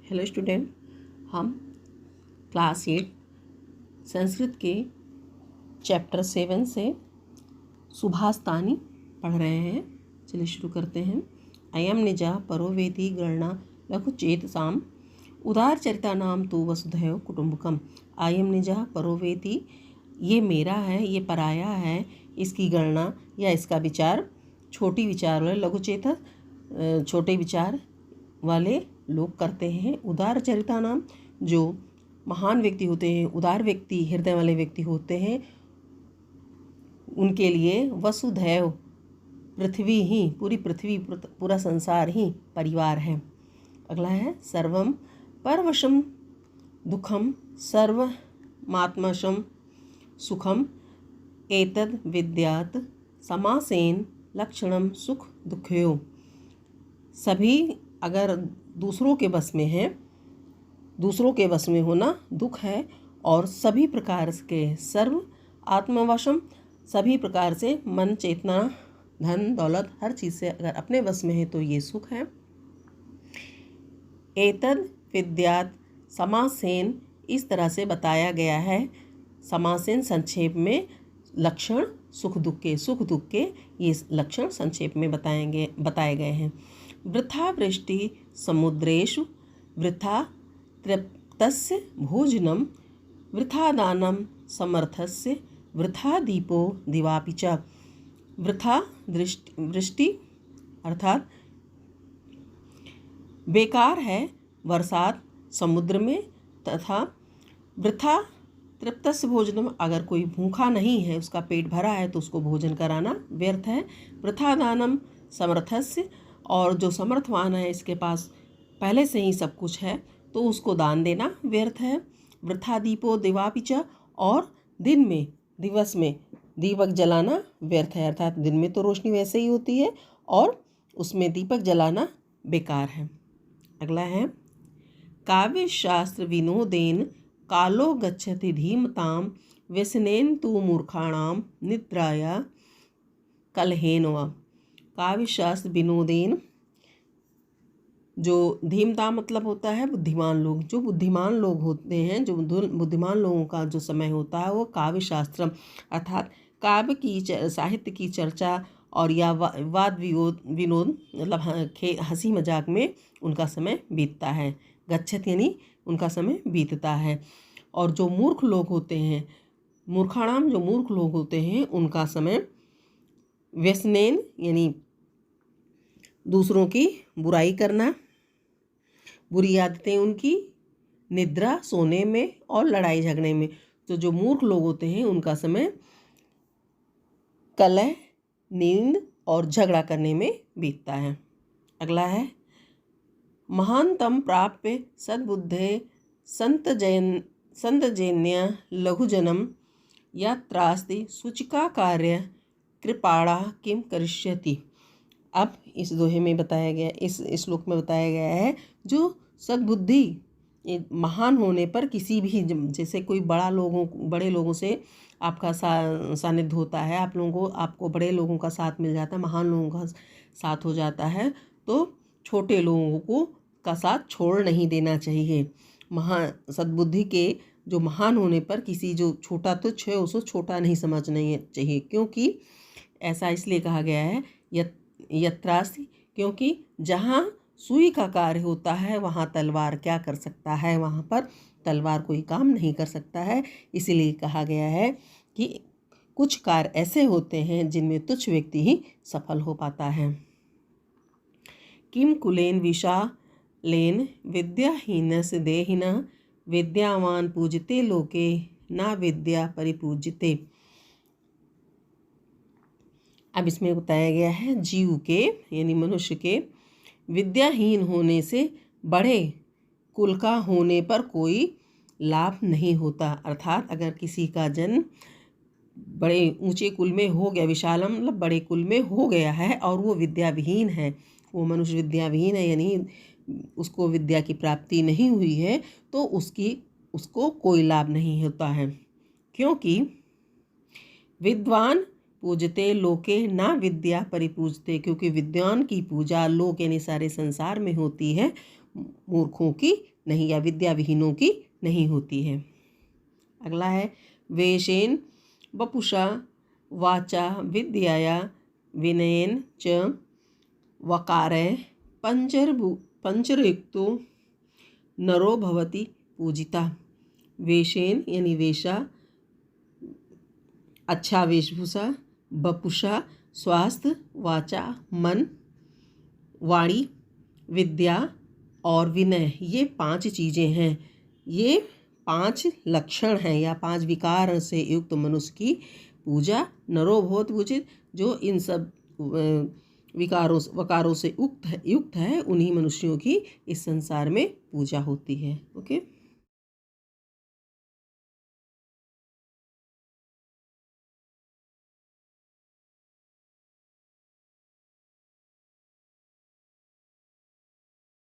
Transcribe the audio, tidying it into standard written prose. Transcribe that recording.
Hello student, हम class 8 Sanskrit के chapter 7 से सुभाषतानी पढ़ रहे हैं। चलिए शुरू करते हैं। अयम निजा परोवेति गणना लघुचेत साम उदार चरिता नाम तो वसुधैव कुटुंबकम। अयम निजा परोवेति, ये मेरा है, ये पराया है, इसकी गणना या इसका विचार छोटी विचार वाले लघुचेत छोटे विचार वाले लोग करते हैं। उदार चरिता नाम, जो महान व्यक्ति होते हैं, उदार व्यक्ति, हृदय वाले व्यक्ति होते हैं, उनके लिए वसुधैव, पृथ्वी ही, पूरी पृथ्वी, पूरा संसार ही परिवार है। अगला है सर्वम परवशम दुखम सर्वमात्मशम सुखम एतद विद्यात समासेन लक्षणम सुख दुखयो। सभी अगर दूसरों के बस में है, दूसरों के बस में होना दुख है, और सभी प्रकार के सर्व आत्मवशम, सभी प्रकार से मन, चेतना, धन, दौलत, हर चीज़ से अगर अपने बस में है तो ये सुख है। एतद विद्यात समासेन, इस तरह से बताया गया है। समासेन संक्षेप में लक्षण सुख दुख के ये लक्षण संक्षेप में बताए गए हैं। वृथा वृष्टि समुद्रेषु वृथा तृप्तस्य भोजनम वृथा दानम समर्थस्य वृथा दीपो दिवापि च। वृथा वृष्टि अर्थात बेकार है बरसात समुद्र में, तथा वृथा तृप्तस्य भोजनम, अगर कोई भूखा नहीं है, उसका पेट भरा है तो उसको भोजन कराना व्यर्थ है। वृथा दानम समर्थस्य, और जो समर्थवान है, इसके पास पहले से ही सब कुछ है, तो उसको दान देना व्यर्थ है। वृथा दीपो दिवापि च, और दिन में, दिवस में दीपक जलाना व्यर्थ है, अर्थात दिन में तो रोशनी वैसे ही होती है और उसमें दीपक जलाना बेकार है। अगला है काव्य शास्त्र विनोदेन कालो गच्छति धीमताम व्यसनेन तु मूर्खाणाम निद्राया कलहेन वा। काव्य शास्त्र विनोदेन, जो धीमता मतलब होता है बुद्धिमान लोग, जो बुद्धिमान लोग होते हैं, जो बुद्धिमान लोगों का जो समय होता है वो काव्य शास्त्र अर्थात काव्य की साहित्य की चर्चा और या वाद विनोद मतलब हंसी मजाक में उनका समय बीतता है। गच्छत यानी उनका समय बीतता है। और जो मूर्ख लोग होते हैं, मूर्खाणाम, जो मूर्ख लोग होते हैं, उनका समय व्यसनेन यानी दूसरों की बुराई करना, बुरी आदतें उनकी, निद्रा सोने में, और लड़ाई झगड़े में। तो जो मूर्ख लोग होते हैं उनका समय कलह, नींद और झगड़ा करने में बीतता है। अगला है महानतम प्राप्य सद्बुद्धे संतजन्य लघुजनम यात्रास्ति सूचिका कार्य कृपाणा किम करिष्यति। अब इस दोहे में बताया गया, इस श्लोक में बताया गया है, जो सद्बुद्धि, महान होने पर किसी भी, जैसे कोई बड़े लोगों से आपका सानिध्य होता है, आपको बड़े लोगों का साथ मिल जाता है, महान लोगों का साथ हो जाता है, तो छोटे लोगों का साथ छोड़ नहीं देना चाहिए। सद्बुद्धि के जो महान होने पर किसी जो छोटा तुच्छ है उसको छोटा नहीं समझना चाहिए, क्योंकि ऐसा इसलिए कहा गया है यत्रास्ति, क्योंकि जहाँ सुई का कार्य होता है वहाँ तलवार क्या कर सकता है, वहाँ पर तलवार कोई काम नहीं कर सकता है। इसीलिए कहा गया है कि कुछ कार्य ऐसे होते हैं जिनमें तुच्छ व्यक्ति ही सफल हो पाता है। किम कुलेन विशालेन विद्याहीनस्य देहिनः विद्यावान पूजते लोके ना विद्या परिपूजिते। अब इसमें बताया गया है जीव के यानी मनुष्य के विद्याहीन होने से बड़े कुल का होने पर कोई लाभ नहीं होता। अर्थात अगर किसी का जन्म बड़े ऊंचे कुल में हो गया, विशालम मतलब बड़े कुल में हो गया है, और वो विद्याविहीन है, वो मनुष्य विद्याविहीन है, यानी उसको विद्या की प्राप्ति नहीं हुई है, तो उसको कोई लाभ नहीं होता है। क्योंकि विद्वान पूजते लोके ना विद्या परिपूजते, क्योंकि विद्वान की पूजा लोक यानी सारे संसार में होती है, मूर्खों की नहीं या विद्याविहीनों की नहीं होती है। अगला है वेशेन वपुषा वाचा विद्याया विनयेन च वकारय पंचरयुक्तो नरो भवति पूजिता। वेशेन यानी वेशा, अच्छा वेशभूषा, वपुषा स्वास्थ्य, वाचा मन, वाणी विद्या और विनय, ये 5 चीज़ें हैं। ये 5 लक्षण हैं या 5 विकार से युक्त मनुष्य की पूजा नरो भवति पूजित। जो इन सब वकारों से युक्त है उन्हीं मनुष्यों की इस संसार में पूजा होती है। ओके।